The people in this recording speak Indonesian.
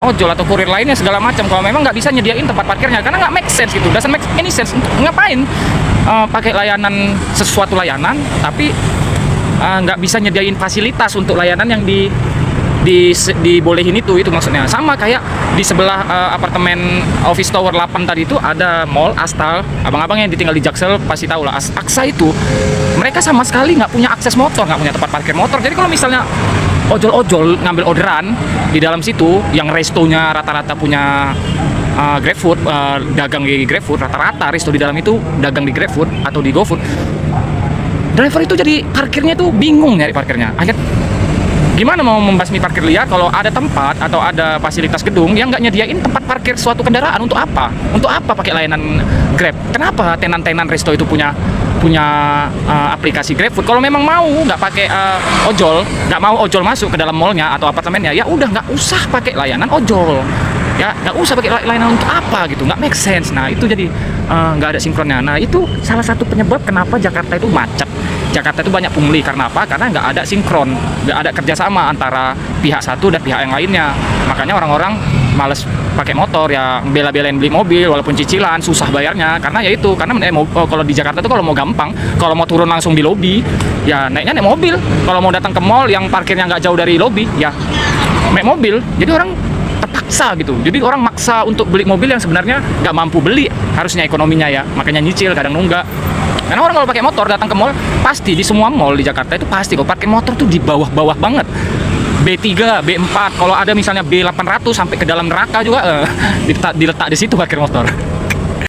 ojol atau kurir lainnya segala macam kalau memang nggak bisa nyediain tempat parkirnya, karena nggak make sense gitu, doesn't make any sense. Untuk ngapain pakai layanan, sesuatu layanan tapi nggak bisa nyediain fasilitas untuk layanan yang dibolehin itu maksudnya. Sama kayak di sebelah apartemen office tower 8 tadi itu ada mall Astal, abang-abang yang ditinggal di Jaksel pasti tahu lah. Aksa itu mereka sama sekali nggak punya akses motor, nggak punya tempat parkir motor. Jadi kalau misalnya ojol-ojol ngambil orderan di dalam situ, yang restonya rata-rata punya GrabFood, dagang di GrabFood, rata-rata resto di dalam itu dagang di GrabFood atau di GoFood, driver itu jadi parkirnya itu bingung nyari parkirnya. Akhirnya gimana mau membasmi parkir liar kalau ada tempat atau ada fasilitas gedung yang nggak nyediain tempat parkir suatu kendaraan? Untuk apa? Untuk apa pakai layanan Grab? Kenapa tenan-tenan resto itu punya aplikasi GrabFood? Kalau memang mau nggak pakai ojol, nggak mau ojol masuk ke dalam mallnya atau apartemennya, ya udah nggak usah pakai layanan ojol. Ya nggak usah pakai layanan, untuk apa gitu, nggak make sense. Nah itu jadi nggak ada sinkronnya. Nah itu salah satu penyebab kenapa Jakarta itu macet. Jakarta itu banyak pungli, karena apa? Karena nggak ada sinkron, nggak ada kerjasama antara pihak satu dan pihak yang lainnya. Makanya orang-orang males pakai motor, ya bela-belain beli mobil walaupun cicilan, susah bayarnya. Karena ya itu, karena kalau di Jakarta itu kalau mau gampang, kalau mau turun langsung di lobi, ya naiknya naik mobil. Kalau mau datang ke mall yang parkirnya nggak jauh dari lobi, ya naik mobil. Jadi orang terpaksa gitu. Jadi orang maksa untuk beli mobil yang sebenarnya nggak mampu beli, harusnya ekonominya ya. Makanya nyicil, kadang nunggak. Karena orang kalau pakai motor datang ke mall, pasti di semua mall di Jakarta itu pasti kalau parkir motor tuh di bawah-bawah banget. B3, B4, kalau ada misalnya B800 sampai ke dalam neraka juga diletak di situ parkir motor.